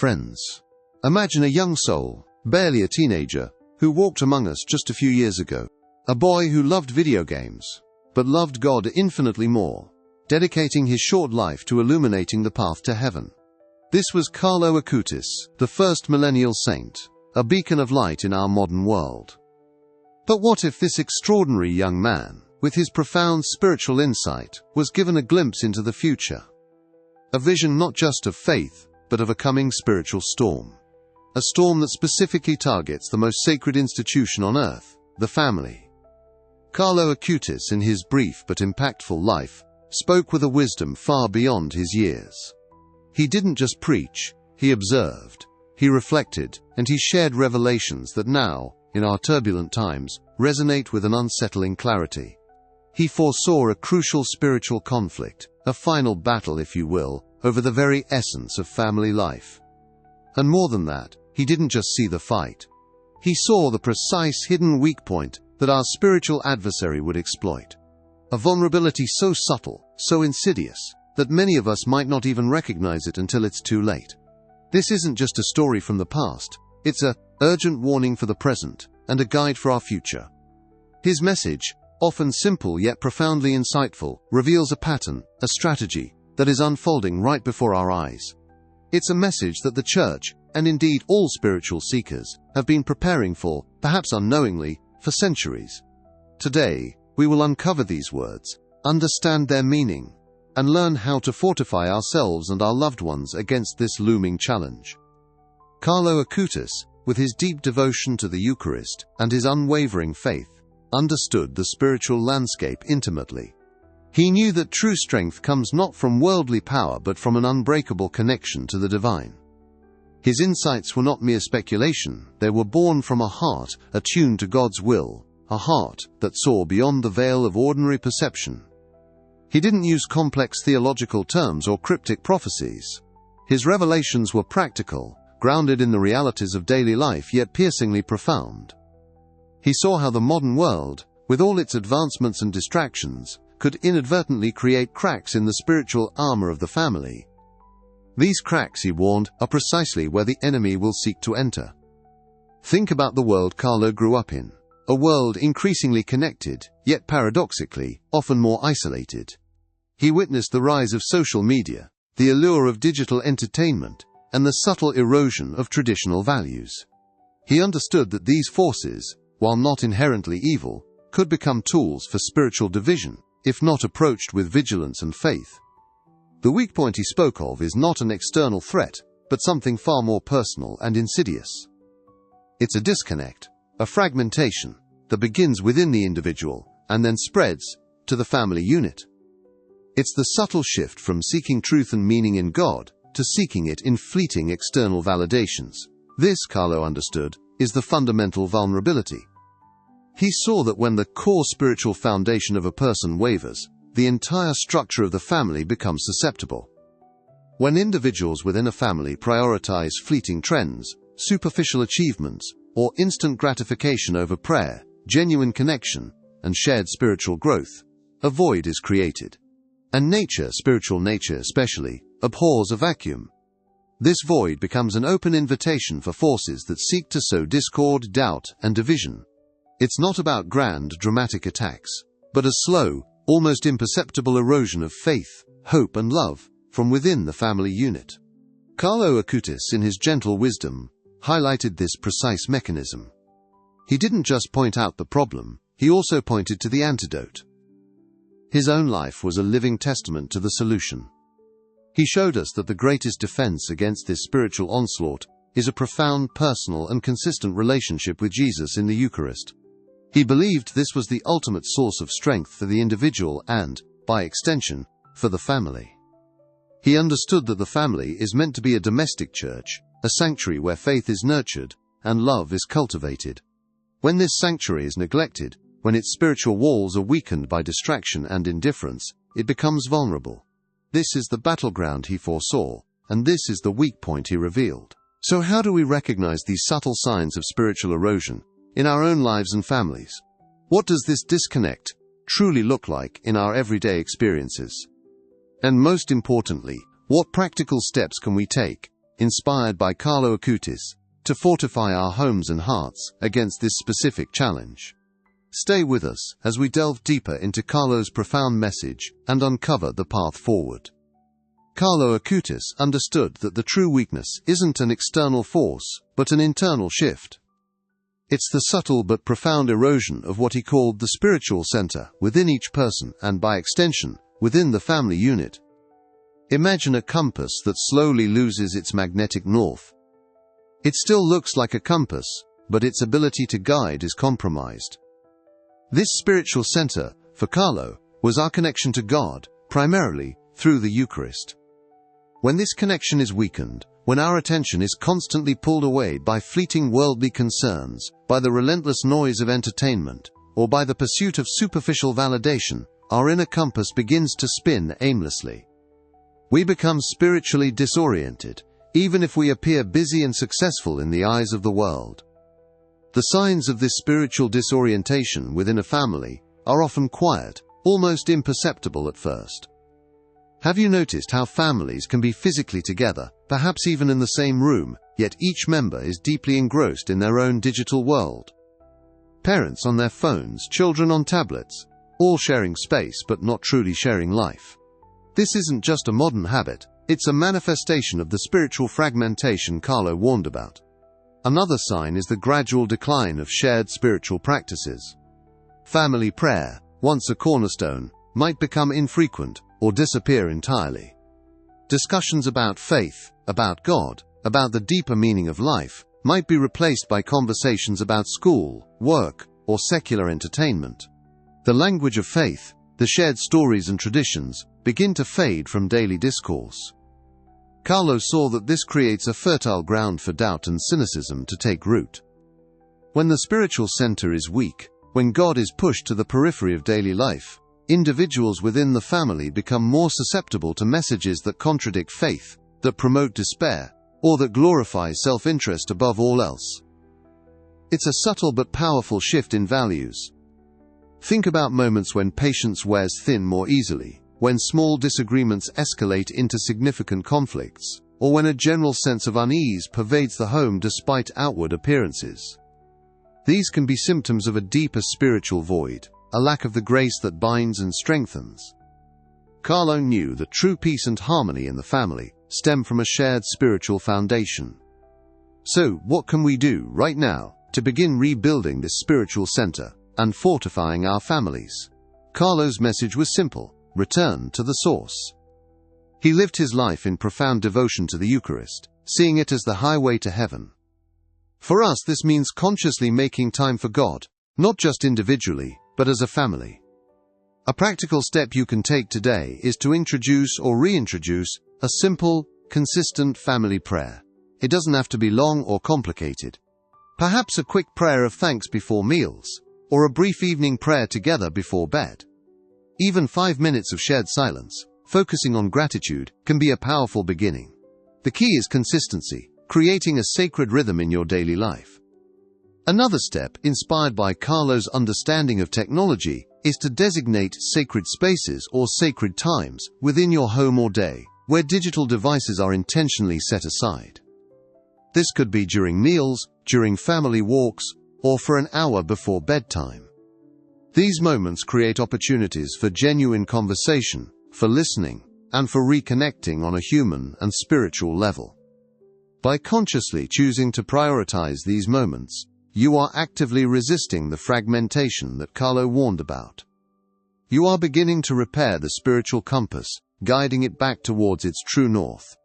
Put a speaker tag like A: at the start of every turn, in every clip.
A: Friends, imagine a young soul, barely a teenager, who walked among us just a few years ago. A boy who loved video games, but loved God infinitely more, dedicating his short life to illuminating the path to heaven. This was Carlo Acutis, the first millennial saint, a beacon of light in our modern world. But what if this extraordinary young man, with his profound spiritual insight, was given a glimpse into the future? A vision not just of faith, but of a coming spiritual storm. A storm that specifically targets the most sacred institution on earth, the family. Carlo Acutis, in his brief but impactful life, spoke with a wisdom far beyond his years. He didn't just preach, he observed, he reflected, and he shared revelations that now, in our turbulent times, resonate with an unsettling clarity. He foresaw a crucial spiritual conflict, a final battle, if you will, over the very essence of family life. And more than that, he didn't just see the fight. He saw the precise hidden weak point that our spiritual adversary would exploit. A vulnerability so subtle, so insidious, that many of us might not even recognize it until it's too late. This isn't just a story from the past, it's an urgent warning for the present, and a guide for our future. His message, often simple yet profoundly insightful, reveals a pattern, a strategy, that is unfolding right before our eyes. It's a message that the Church, and indeed all spiritual seekers, have been preparing for, perhaps unknowingly, for centuries. Today, we will uncover these words, understand their meaning, and learn how to fortify ourselves and our loved ones against this looming challenge. Carlo Acutis, with his deep devotion to the Eucharist and his unwavering faith, understood the spiritual landscape intimately. He knew that true strength comes not from worldly power but from an unbreakable connection to the divine. His insights were not mere speculation, they were born from a heart attuned to God's will, a heart that saw beyond the veil of ordinary perception. He didn't use complex theological terms or cryptic prophecies. His revelations were practical, grounded in the realities of daily life yet piercingly profound. He saw how the modern world, with all its advancements and distractions, could inadvertently create cracks in the spiritual armor of the family. These cracks, he warned, are precisely where the enemy will seek to enter. Think about the world Carlo grew up in, a world increasingly connected, yet paradoxically, often more isolated. He witnessed the rise of social media, the allure of digital entertainment, and the subtle erosion of traditional values. He understood that these forces, while not inherently evil, could become tools for spiritual division, if not approached with vigilance and faith. The weak point he spoke of is not an external threat, but something far more personal and insidious. It's a disconnect, a fragmentation, that begins within the individual and then spreads to the family unit. It's the subtle shift from seeking truth and meaning in God to seeking it in fleeting external validations. This, Carlo understood, is the fundamental vulnerability. He saw that when the core spiritual foundation of a person wavers, the entire structure of the family becomes susceptible. When individuals within a family prioritize fleeting trends, superficial achievements, or instant gratification over prayer, genuine connection, and shared spiritual growth, a void is created. And nature, spiritual nature especially, abhors a vacuum. This void becomes an open invitation for forces that seek to sow discord, doubt, and division. It's not about grand, dramatic attacks, but a slow, almost imperceptible erosion of faith, hope, and love from within the family unit. Carlo Acutis, in his gentle wisdom, highlighted this precise mechanism. He didn't just point out the problem, he also pointed to the antidote. His own life was a living testament to the solution. He showed us that the greatest defense against this spiritual onslaught is a profound, personal, and consistent relationship with Jesus in the Eucharist. He believed this was the ultimate source of strength for the individual and, by extension, for the family. He understood that the family is meant to be a domestic church, a sanctuary where faith is nurtured and love is cultivated. When this sanctuary is neglected, when its spiritual walls are weakened by distraction and indifference, it becomes vulnerable. This is the battleground he foresaw, and this is the weak point he revealed. So how do we recognize these subtle signs of spiritual erosion in our own lives and families? What does this disconnect truly look like in our everyday experiences? And most importantly, what practical steps can we take inspired by Carlo Acutis, to fortify our homes and hearts against this specific challenge. Stay with us as we delve deeper into Carlo's profound message and uncover the path forward. Carlo Acutis understood that the true weakness isn't an external force, but an internal shift. It's the subtle but profound erosion of what he called the spiritual center within each person and, by extension, within the family unit. Imagine a compass that slowly loses its magnetic north. It still looks like a compass, but its ability to guide is compromised. This spiritual center, for Carlo, was our connection to God, primarily through the Eucharist. When this connection is weakened, when our attention is constantly pulled away by fleeting worldly concerns, by the relentless noise of entertainment, or by the pursuit of superficial validation, our inner compass begins to spin aimlessly. We become spiritually disoriented, even if we appear busy and successful in the eyes of the world. The signs of this spiritual disorientation within a family are often quiet, almost imperceptible at first. Have you noticed how families can be physically together, perhaps even in the same room, yet each member is deeply engrossed in their own digital world? Parents on their phones, children on tablets, all sharing space but not truly sharing life. This isn't just a modern habit, it's a manifestation of the spiritual fragmentation Carlo warned about. Another sign is the gradual decline of shared spiritual practices. Family prayer, once a cornerstone, might become infrequent or disappear entirely. Discussions about faith, about God, about the deeper meaning of life, might be replaced by conversations about school, work, or secular entertainment. The language of faith, the shared stories and traditions, begin to fade from daily discourse. Carlo saw that this creates a fertile ground for doubt and cynicism to take root. When the spiritual center is weak, when God is pushed to the periphery of daily life, individuals within the family become more susceptible to messages that contradict faith, that promote despair, or that glorify self-interest above all else. It's a subtle but powerful shift in values. Think about moments when patience wears thin more easily, when small disagreements escalate into significant conflicts, or when a general sense of unease pervades the home despite outward appearances. These can be symptoms of a deeper spiritual void, a lack of the grace that binds and strengthens. Carlo knew that true peace and harmony in the family stem from a shared spiritual foundation. So, what can we do right now to begin rebuilding this spiritual center and fortifying our families? Carlo's message was simple: return to the source. He lived his life in profound devotion to the Eucharist, seeing it as the highway to heaven. For us, this means consciously making time for God, not just individually, but as a family. A practical step you can take today is to introduce or reintroduce a simple, consistent family prayer. It doesn't have to be long or complicated. Perhaps a quick prayer of thanks before meals, or a brief evening prayer together before bed. Even 5 minutes of shared silence, focusing on gratitude, can be a powerful beginning. The key is consistency, creating a sacred rhythm in your daily life. Another step, inspired by Carlo's understanding of technology, is to designate sacred spaces or sacred times within your home or day, where digital devices are intentionally set aside. This could be during meals, during family walks, or for an hour before bedtime. These moments create opportunities for genuine conversation, for listening, and for reconnecting on a human and spiritual level. By consciously choosing to prioritize these moments, you are actively resisting the fragmentation that Carlo warned about. You are beginning to repair the spiritual compass, guiding it back towards its true north.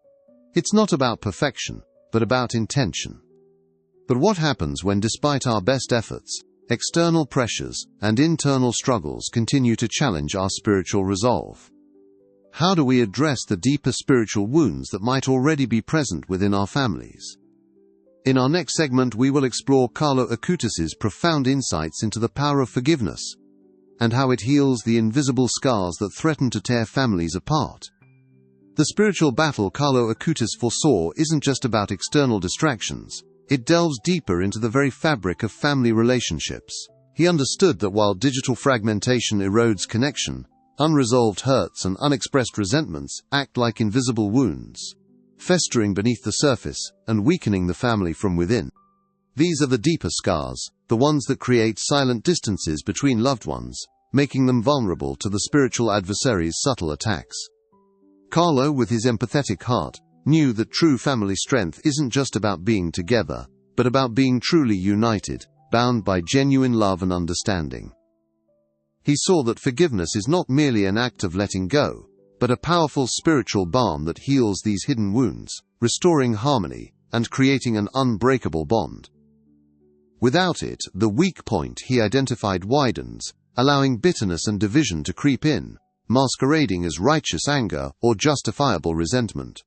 A: It's not about perfection, but about intention. But what happens when, despite our best efforts, external pressures and internal struggles continue to challenge our spiritual resolve? How do we address the deeper spiritual wounds that might already be present within our families? In our next segment, we will explore Carlo Acutis's profound insights into the power of forgiveness and how it heals the invisible scars that threaten to tear families apart. The spiritual battle Carlo Acutis foresaw isn't just about external distractions. It delves deeper into the very fabric of family relationships. He understood that while digital fragmentation erodes connection, unresolved hurts and unexpressed resentments act like invisible wounds. festering beneath the surface and weakening the family from within. These are the deeper scars, the ones that create silent distances between loved ones, making them vulnerable to the spiritual adversary's subtle attacks. Carlo, with his empathetic heart, knew that true family strength isn't just about being together, but about being truly united, bound by genuine love and understanding. He saw that forgiveness is not merely an act of letting go, but a powerful spiritual balm that heals these hidden wounds, restoring harmony and creating an unbreakable bond. Without it, the weak point he identified widens, allowing bitterness and division to creep in, masquerading as righteous anger or justifiable resentment.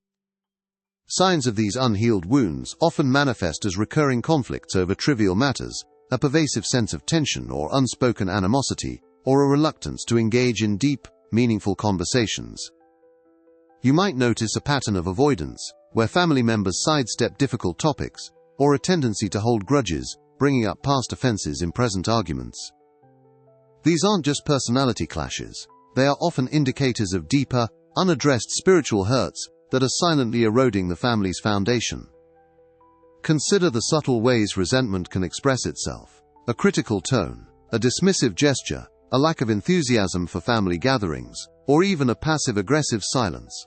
A: Signs of these unhealed wounds often manifest as recurring conflicts over trivial matters, a pervasive sense of tension or unspoken animosity, or a reluctance to engage in deep, meaningful conversations. You might notice a pattern of avoidance, where family members sidestep difficult topics, or a tendency to hold grudges, bringing up past offenses in present arguments. These aren't just personality clashes, they are often indicators of deeper, unaddressed spiritual hurts that are silently eroding the family's foundation. Consider the subtle ways resentment can express itself: a critical tone, a dismissive gesture, a lack of enthusiasm for family gatherings, or even a passive-aggressive silence.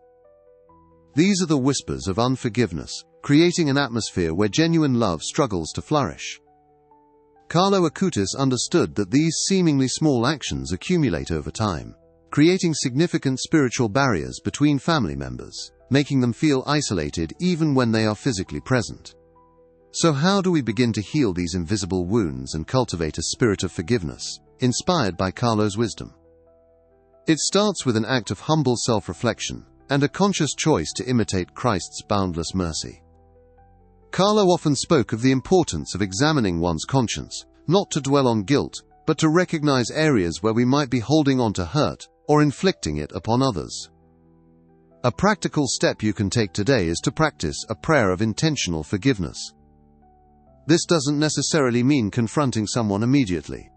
A: These are the whispers of unforgiveness, creating an atmosphere where genuine love struggles to flourish. Carlo Acutis understood that these seemingly small actions accumulate over time, creating significant spiritual barriers between family members, making them feel isolated even when they are physically present. So how do we begin to heal these invisible wounds and cultivate a spirit of forgiveness, inspired by Carlo's wisdom? It starts with an act of humble self-reflection and a conscious choice to imitate Christ's boundless mercy. Carlo often spoke of the importance of examining one's conscience, not to dwell on guilt, but to recognize areas where we might be holding on to hurt or inflicting it upon others. A practical step you can take today is to practice a prayer of intentional forgiveness. This doesn't necessarily mean confronting someone immediately,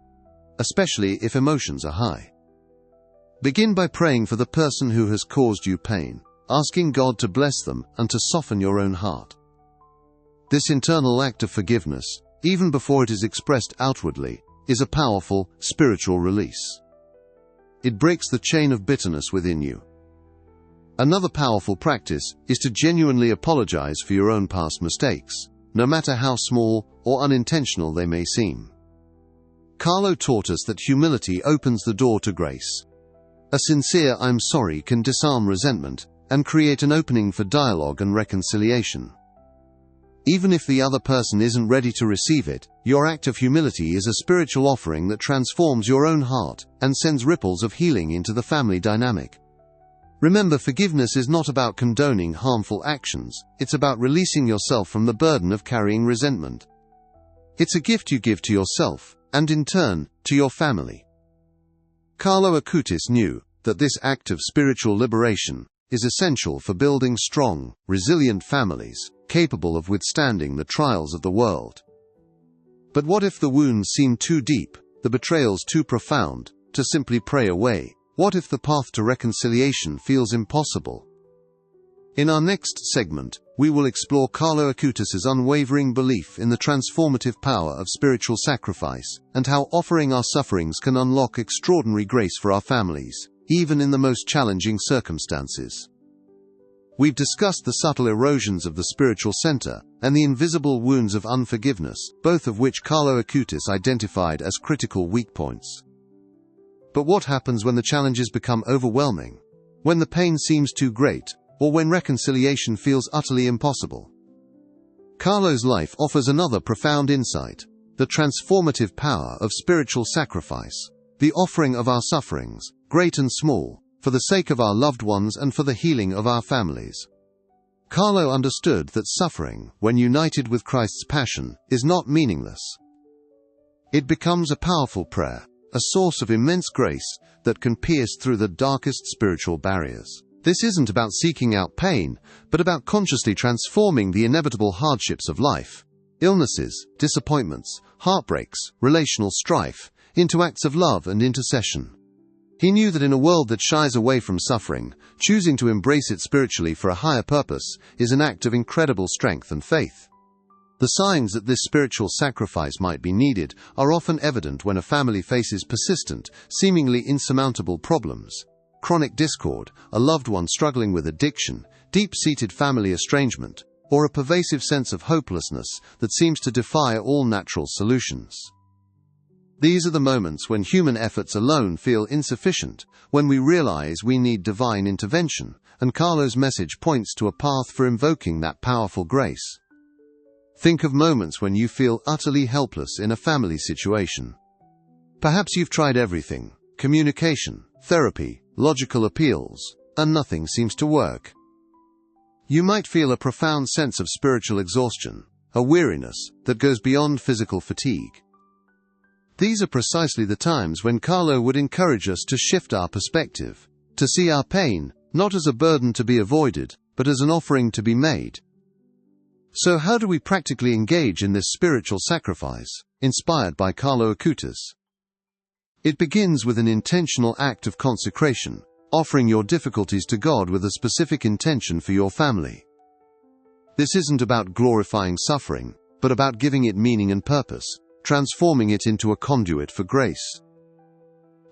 A: especially if emotions are high. Begin by praying for the person who has caused you pain, asking God to bless them and to soften your own heart. This internal act of forgiveness, even before it is expressed outwardly, is a powerful spiritual release. It breaks the chain of bitterness within you. Another powerful practice is to genuinely apologize for your own past mistakes, no matter how small or unintentional they may seem. Carlo taught us that humility opens the door to grace. A sincere "I'm sorry" can disarm resentment and create an opening for dialogue and reconciliation. Even if the other person isn't ready to receive it, your act of humility is a spiritual offering that transforms your own heart and sends ripples of healing into the family dynamic. Remember, forgiveness is not about condoning harmful actions, it's about releasing yourself from the burden of carrying resentment. It's a gift you give to yourself, and in turn, to your family. Carlo Acutis knew that this act of spiritual liberation is essential for building strong, resilient families, capable of withstanding the trials of the world. But what if the wounds seem too deep, the betrayals too profound, to simply pray away? What if the path to reconciliation feels impossible? In our next segment, we will explore Carlo Acutis' unwavering belief in the transformative power of spiritual sacrifice, and how offering our sufferings can unlock extraordinary grace for our families, even in the most challenging circumstances. We've discussed the subtle erosions of the spiritual center and the invisible wounds of unforgiveness, both of which Carlo Acutis identified as critical weak points. But what happens when the challenges become overwhelming? When the pain seems too great, or when reconciliation feels utterly impossible? Carlo's life offers another profound insight: the transformative power of spiritual sacrifice, the offering of our sufferings, great and small, for the sake of our loved ones and for the healing of our families. Carlo understood that suffering, when united with Christ's passion, is not meaningless. It becomes a powerful prayer, a source of immense grace that can pierce through the darkest spiritual barriers. This isn't about seeking out pain, but about consciously transforming the inevitable hardships of life, illnesses, disappointments, heartbreaks, relational strife, into acts of love and intercession. He knew that in a world that shies away from suffering, choosing to embrace it spiritually for a higher purpose is an act of incredible strength and faith. The signs that this spiritual sacrifice might be needed are often evident when a family faces persistent, seemingly insurmountable problems. Chronic discord, a loved one struggling with addiction, deep-seated family estrangement, or a pervasive sense of hopelessness that seems to defy all natural solutions. These are the moments when human efforts alone feel insufficient, when we realize we need divine intervention, and Carlo's message points to a path for invoking that powerful grace. Think of moments when you feel utterly helpless in a family situation. Perhaps you've tried everything: communication, therapy, logical appeals, and nothing seems to work. You might feel a profound sense of spiritual exhaustion, a weariness that goes beyond physical fatigue. These are precisely the times when Carlo would encourage us to shift our perspective, to see our pain not as a burden to be avoided, but as an offering to be made. So how do we practically engage in this spiritual sacrifice, inspired by Carlo Acutis? It begins with an intentional act of consecration, offering your difficulties to God with a specific intention for your family. This isn't about glorifying suffering, but about giving it meaning and purpose, transforming it into a conduit for grace.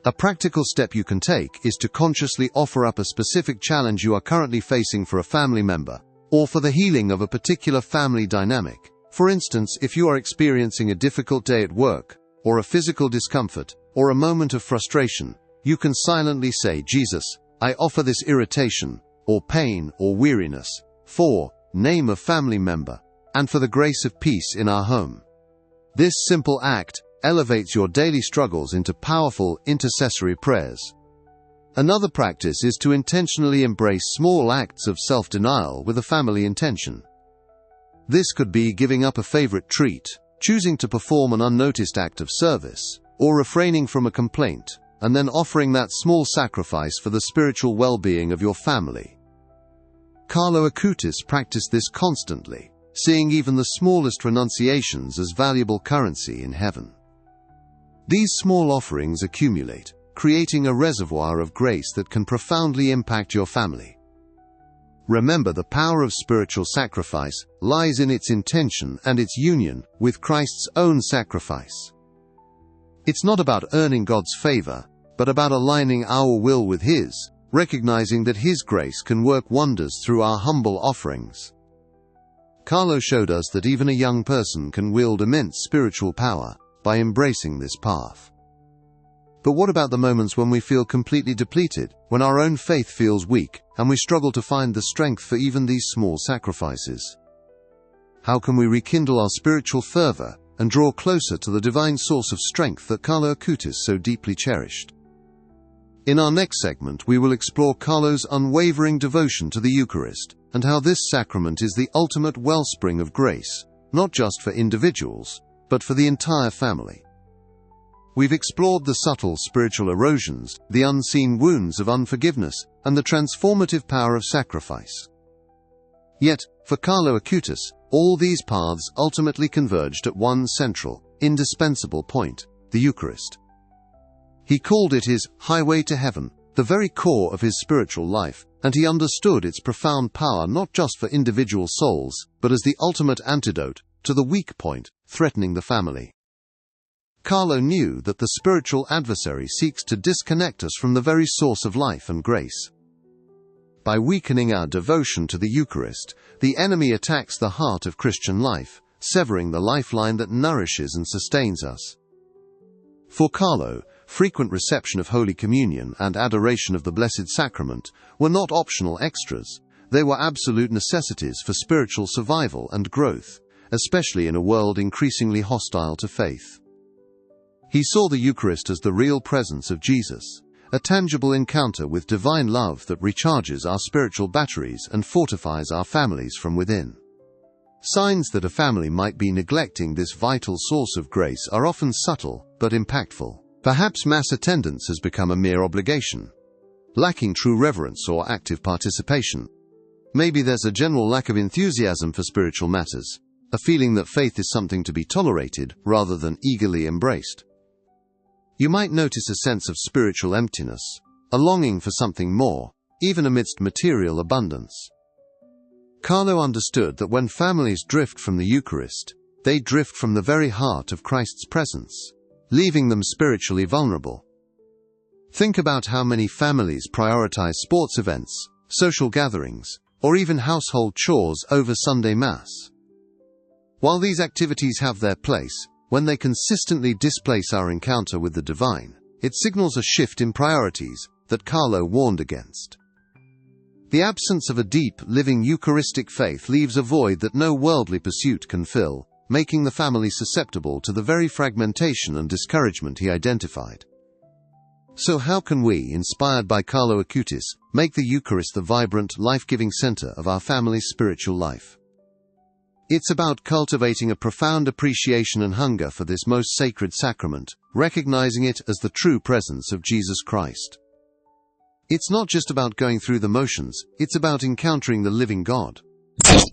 A: A practical step you can take is to consciously offer up a specific challenge you are currently facing for a family member, or for the healing of a particular family dynamic. For instance, if you are experiencing a difficult day at work, or a physical discomfort, or a moment of frustration, you can silently say, "Jesus, I offer this irritation, or pain, or weariness, for," name a family member, "and for the grace of peace in our home." This simple act elevates your daily struggles into powerful intercessory prayers. Another practice is to intentionally embrace small acts of self-denial with a family intention. This could be giving up a favorite treat, choosing to perform an unnoticed act of service, or refraining from a complaint, and then offering that small sacrifice for the spiritual well-being of your family. Carlo Acutis practiced this constantly, seeing even the smallest renunciations as valuable currency in heaven. These small offerings accumulate, creating a reservoir of grace that can profoundly impact your family. Remember, the power of spiritual sacrifice lies in its intention and its union with Christ's own sacrifice. It's not about earning God's favor, but about aligning our will with His, recognizing that His grace can work wonders through our humble offerings. Carlo showed us that even a young person can wield immense spiritual power by embracing this path. But what about the moments when we feel completely depleted, when our own faith feels weak, and we struggle to find the strength for even these small sacrifices? How can we rekindle our spiritual fervor and draw closer to the divine source of strength that Carlo Acutis so deeply cherished? In our next segment, we will explore Carlo's unwavering devotion to the Eucharist, and how this sacrament is the ultimate wellspring of grace, not just for individuals, but for the entire family. We've explored the subtle spiritual erosions, the unseen wounds of unforgiveness, and the transformative power of sacrifice. Yet, for Carlo Acutis, all these paths ultimately converged at one central, indispensable point: the Eucharist. He called it his highway to heaven, the very core of his spiritual life, and he understood its profound power not just for individual souls, but as the ultimate antidote to the weak point threatening the family. Carlo knew that the spiritual adversary seeks to disconnect us from the very source of life and grace. By weakening our devotion to the Eucharist, the enemy attacks the heart of Christian life, severing the lifeline that nourishes and sustains us. For Carlo, frequent reception of Holy Communion and adoration of the Blessed Sacrament were not optional extras. They were absolute necessities for spiritual survival and growth, especially in a world increasingly hostile to faith. He saw the Eucharist as the real presence of Jesus, a tangible encounter with divine love that recharges our spiritual batteries and fortifies our families from within. Signs that a family might be neglecting this vital source of grace are often subtle but impactful. Perhaps mass attendance has become a mere obligation, lacking true reverence or active participation. Maybe there's a general lack of enthusiasm for spiritual matters, a feeling that faith is something to be tolerated rather than eagerly embraced. You might notice a sense of spiritual emptiness, a longing for something more, even amidst material abundance. Carlo understood that when families drift from the Eucharist, they drift from the very heart of Christ's presence, leaving them spiritually vulnerable. Think about how many families prioritize sports events, social gatherings, or even household chores over Sunday Mass. While these activities have their place, when they consistently displace our encounter with the divine, it signals a shift in priorities that Carlo warned against. The absence of a deep, living Eucharistic faith leaves a void that no worldly pursuit can fill, making the family susceptible to the very fragmentation and discouragement he identified. So how can we, inspired by Carlo Acutis, make the Eucharist the vibrant, life-giving center of our family's spiritual life? It's about cultivating a profound appreciation and hunger for this most sacred sacrament, recognizing it as the true presence of Jesus Christ. It's not just about going through the motions, it's about encountering the living God.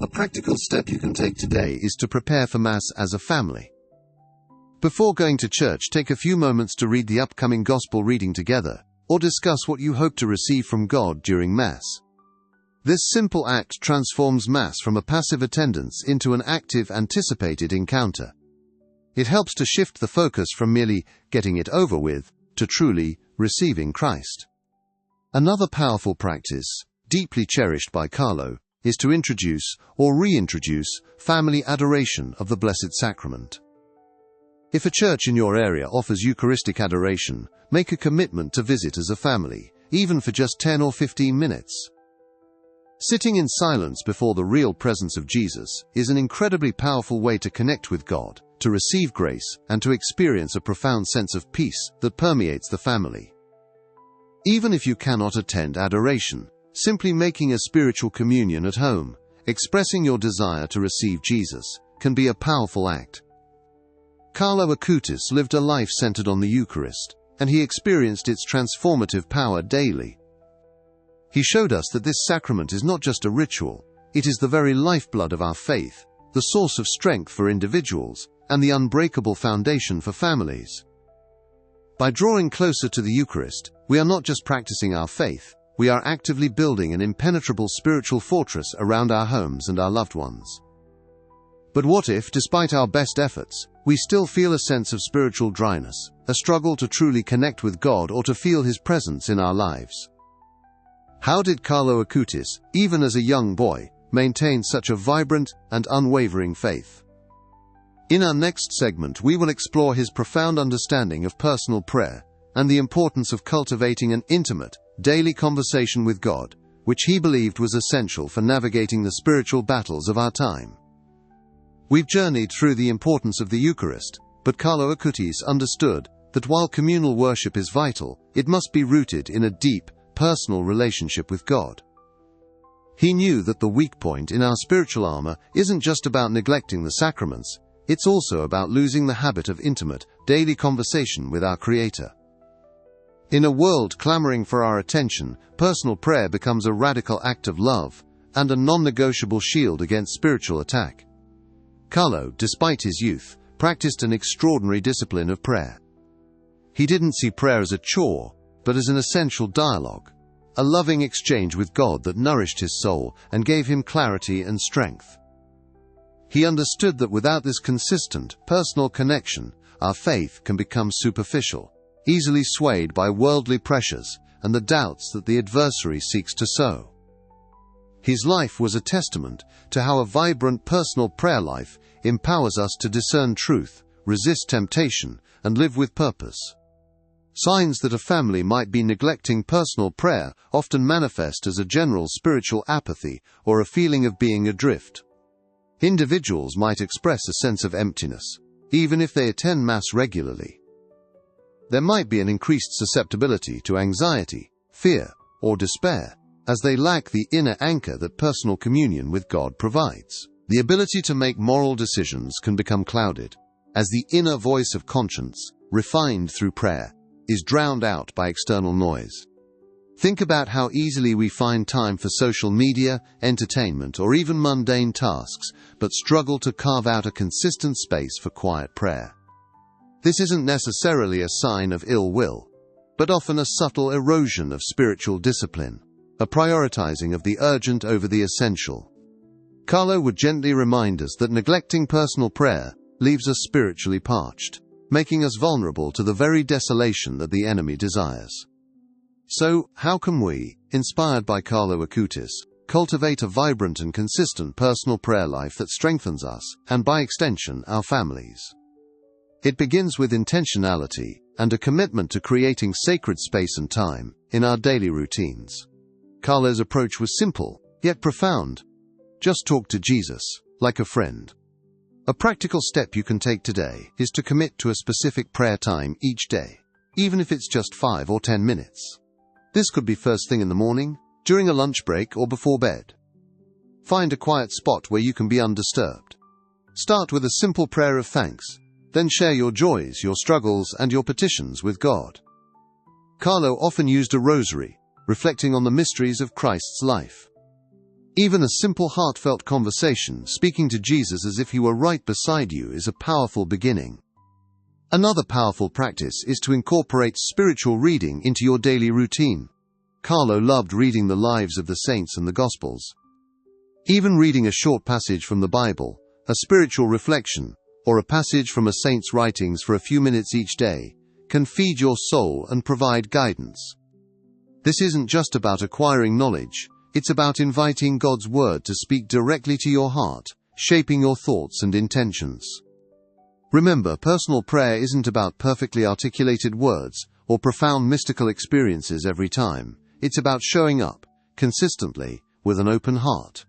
A: A practical step you can take today is to prepare for Mass as a family. Before going to church, take a few moments to read the upcoming Gospel reading together, or discuss what you hope to receive from God during Mass. This simple act transforms Mass from a passive attendance into an active, anticipated encounter. It helps to shift the focus from merely getting it over with to truly receiving Christ. Another powerful practice, deeply cherished by Carlo, is to introduce or reintroduce family adoration of the Blessed Sacrament. If a church in your area offers Eucharistic adoration, make a commitment to visit as a family, even for just 10 or 15 minutes. Sitting in silence before the real presence of Jesus is an incredibly powerful way to connect with God, to receive grace, and to experience a profound sense of peace that permeates the family. Even if you cannot attend adoration, simply making a spiritual communion at home, expressing your desire to receive Jesus, can be a powerful act. Carlo Acutis lived a life centered on the Eucharist, and he experienced its transformative power daily. He showed us that this sacrament is not just a ritual, it is the very lifeblood of our faith, the source of strength for individuals, and the unbreakable foundation for families. By drawing closer to the Eucharist, we are not just practicing our faith, we are actively building an impenetrable spiritual fortress around our homes and our loved ones. But what if, despite our best efforts, we still feel a sense of spiritual dryness, a struggle to truly connect with God or to feel His presence in our lives? How did Carlo Acutis, even as a young boy, maintain such a vibrant and unwavering faith? In our next segment, we will explore his profound understanding of personal prayer and the importance of cultivating an intimate, daily conversation with God, which he believed was essential for navigating the spiritual battles of our time. We've journeyed through the importance of the Eucharist, but Carlo Acutis understood that while communal worship is vital, it must be rooted in a deep, personal relationship with God. He knew that the weak point in our spiritual armor isn't just about neglecting the sacraments, it's also about losing the habit of intimate, daily conversation with our Creator. In a world clamoring for our attention, personal prayer becomes a radical act of love and a non-negotiable shield against spiritual attack. Carlo, despite his youth, practiced an extraordinary discipline of prayer. He didn't see prayer as a chore, but as an essential dialogue, a loving exchange with God that nourished his soul and gave him clarity and strength. He understood that without this consistent, personal connection, our faith can become superficial, easily swayed by worldly pressures and the doubts that the adversary seeks to sow. His life was a testament to how a vibrant personal prayer life empowers us to discern truth, resist temptation, and live with purpose. Signs that a family might be neglecting personal prayer often manifest as a general spiritual apathy or a feeling of being adrift. Individuals might express a sense of emptiness, even if they attend Mass regularly. There might be an increased susceptibility to anxiety, fear, or despair, as they lack the inner anchor that personal communion with God provides. The ability to make moral decisions can become clouded, as the inner voice of conscience, refined through prayer, is drowned out by external noise. Think about how easily we find time for social media, entertainment, or even mundane tasks, but struggle to carve out a consistent space for quiet prayer. This isn't necessarily a sign of ill will, but often a subtle erosion of spiritual discipline, a prioritizing of the urgent over the essential. Carlo would gently remind us that neglecting personal prayer leaves us spiritually parched, making us vulnerable to the very desolation that the enemy desires. So, how can we, inspired by Carlo Acutis, cultivate a vibrant and consistent personal prayer life that strengthens us, and by extension, our families? It begins with intentionality and a commitment to creating sacred space and time in our daily routines. Carlo's approach was simple, yet profound. Just talk to Jesus, like a friend. A practical step you can take today is to commit to a specific prayer time each day, even if it's just 5 or 10 minutes. This could be first thing in the morning, during a lunch break, or before bed. Find a quiet spot where you can be undisturbed. Start with a simple prayer of thanks, then share your joys, your struggles, and your petitions with God. Carlo often used a rosary, reflecting on the mysteries of Christ's life. Even a simple heartfelt conversation, speaking to Jesus as if he were right beside you, is a powerful beginning. Another powerful practice is to incorporate spiritual reading into your daily routine. Carlo loved reading the lives of the saints and the Gospels. Even reading a short passage from the Bible, a spiritual reflection, or a passage from a saint's writings for a few minutes each day, can feed your soul and provide guidance. This isn't just about acquiring knowledge, it's about inviting God's Word to speak directly to your heart, shaping your thoughts and intentions. Remember, personal prayer isn't about perfectly articulated words or profound mystical experiences every time. It's about showing up, consistently, with an open heart.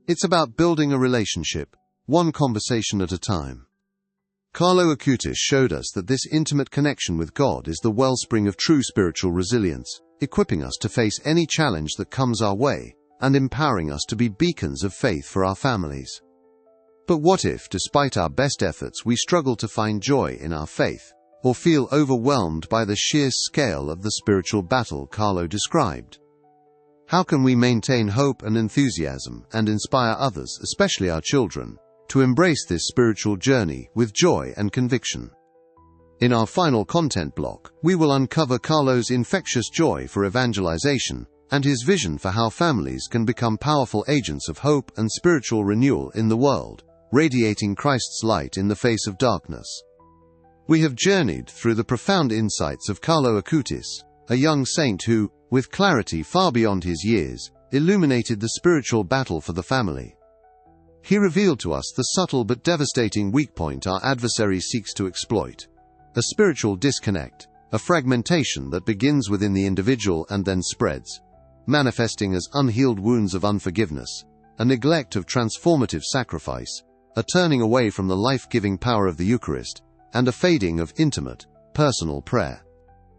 A: It's about building a relationship, one conversation at a time. Carlo Acutis showed us that this intimate connection with God is the wellspring of true spiritual resilience, equipping us to face any challenge that comes our way, and empowering us to be beacons of faith for our families. But what if, despite our best efforts, we struggle to find joy in our faith, or feel overwhelmed by the sheer scale of the spiritual battle Carlo described? How can we maintain hope and enthusiasm and inspire others, especially our children, to embrace this spiritual journey with joy and conviction? In our final content block, we will uncover Carlo's infectious joy for evangelization and his vision for how families can become powerful agents of hope and spiritual renewal in the world, radiating Christ's light in the face of darkness. We have journeyed through the profound insights of Carlo Acutis, a young saint who, with clarity far beyond his years, illuminated the spiritual battle for the family. He revealed to us the subtle but devastating weak point our adversary seeks to exploit: a spiritual disconnect, a fragmentation that begins within the individual and then spreads, manifesting as unhealed wounds of unforgiveness, a neglect of transformative sacrifice, a turning away from the life-giving power of the Eucharist, and a fading of intimate, personal prayer.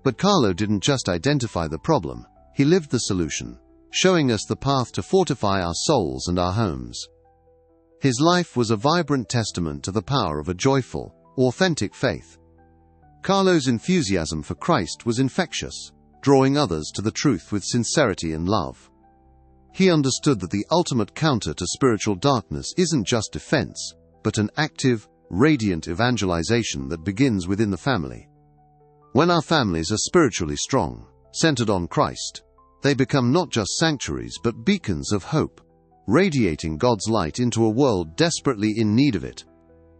A: But Carlo didn't just identify the problem, he lived the solution, showing us the path to fortify our souls and our homes. His life was a vibrant testament to the power of a joyful, authentic faith. Carlo's enthusiasm for Christ was infectious, drawing others to the truth with sincerity and love. He understood that the ultimate counter to spiritual darkness isn't just defense, but an active, radiant evangelization that begins within the family. When our families are spiritually strong, centered on Christ, they become not just sanctuaries but beacons of hope, radiating God's light into a world desperately in need of it.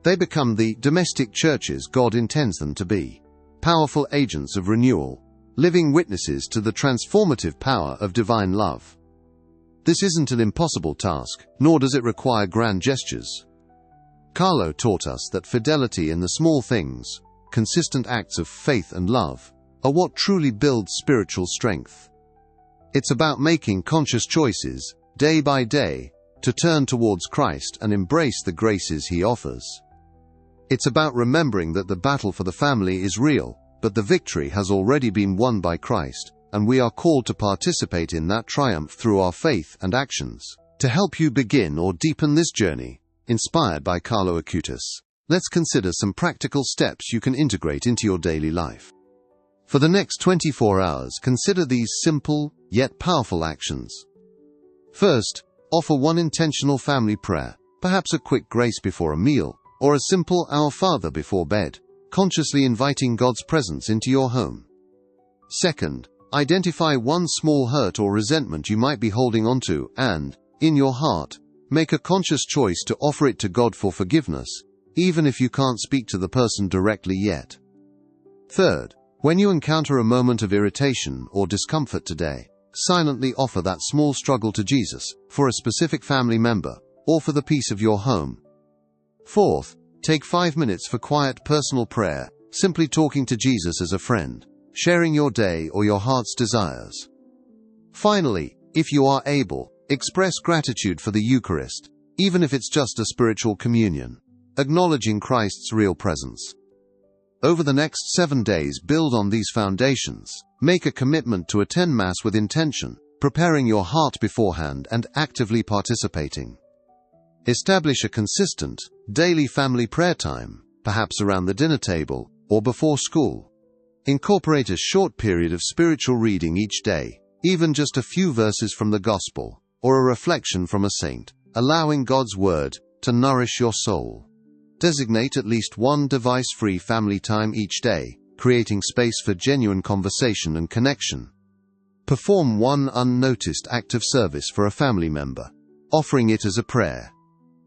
A: They become the domestic churches God intends them to be, powerful agents of renewal, living witnesses to the transformative power of divine love. This isn't an impossible task, nor does it require grand gestures. Carlo taught us that fidelity in the small things, consistent acts of faith and love, are what truly builds spiritual strength. It's about making conscious choices, day by day, to turn towards Christ and embrace the graces He offers. It's about remembering that the battle for the family is real, but the victory has already been won by Christ, and we are called to participate in that triumph through our faith and actions. To help you begin or deepen this journey, inspired by Carlo Acutis, let's consider some practical steps you can integrate into your daily life. For the next 24 hours, consider these simple, yet powerful actions. First, offer one intentional family prayer, perhaps a quick grace before a meal, or a simple Our Father before bed, consciously inviting God's presence into your home. Second, identify one small hurt or resentment you might be holding onto and, in your heart, make a conscious choice to offer it to God for forgiveness, even if you can't speak to the person directly yet. Third, when you encounter a moment of irritation or discomfort today, silently offer that small struggle to Jesus, for a specific family member, or for the peace of your home. Fourth, take 5 minutes for quiet personal prayer, simply talking to Jesus as a friend, sharing your day or your heart's desires. Finally, if you are able, express gratitude for the Eucharist, even if it's just a spiritual communion, acknowledging Christ's real presence. Over the next 7 days, build on these foundations. Make a commitment to attend Mass with intention, preparing your heart beforehand and actively participating. Establish a consistent, daily family prayer time, perhaps around the dinner table or before school. Incorporate a short period of spiritual reading each day, even just a few verses from the Gospel, or a reflection from a saint, allowing God's Word to nourish your soul. Designate at least one device-free family time each day, creating space for genuine conversation and connection. Perform one unnoticed act of service for a family member, offering it as a prayer.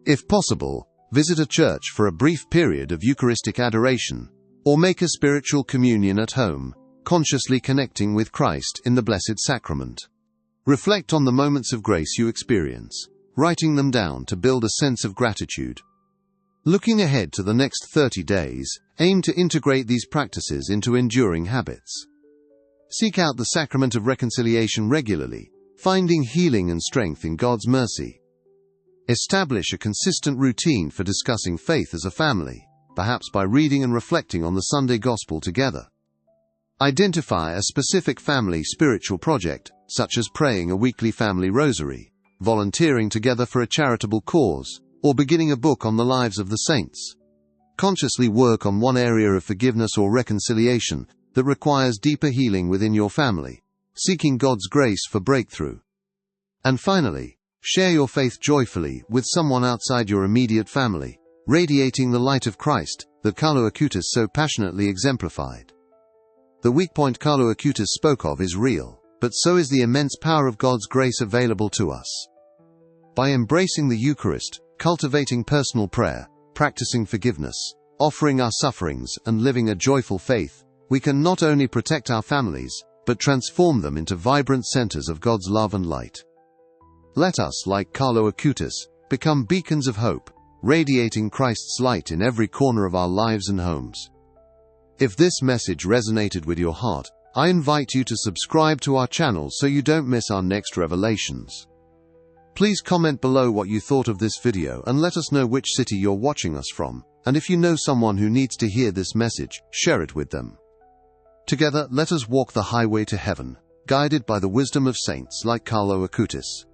A: If possible, visit a church for a brief period of Eucharistic adoration, or make a spiritual communion at home, consciously connecting with Christ in the Blessed Sacrament. Reflect on the moments of grace you experience, writing them down to build a sense of gratitude. Looking ahead to the next 30 days, aim to integrate these practices into enduring habits. Seek out the sacrament of reconciliation regularly, finding healing and strength in God's mercy. Establish a consistent routine for discussing faith as a family, perhaps by reading and reflecting on the Sunday Gospel together. Identify a specific family spiritual project, such as praying a weekly family rosary, volunteering together for a charitable cause, or beginning a book on the lives of the saints. Consciously work on one area of forgiveness or reconciliation that requires deeper healing within your family, seeking God's grace for breakthrough. And finally, share your faith joyfully with someone outside your immediate family, radiating the light of Christ that Carlo Acutis so passionately exemplified. The weak point Carlo Acutis spoke of is real, but so is the immense power of God's grace available to us. By embracing the Eucharist, cultivating personal prayer, practicing forgiveness, offering our sufferings, and living a joyful faith, we can not only protect our families, but transform them into vibrant centers of God's love and light. Let us, like Carlo Acutis, become beacons of hope, radiating Christ's light in every corner of our lives and homes. If this message resonated with your heart, I invite you to subscribe to our channel so you don't miss our next revelations. Please comment below what you thought of this video and let us know which city you're watching us from, and if you know someone who needs to hear this message, share it with them. Together, let us walk the highway to heaven, guided by the wisdom of saints like Carlo Acutis.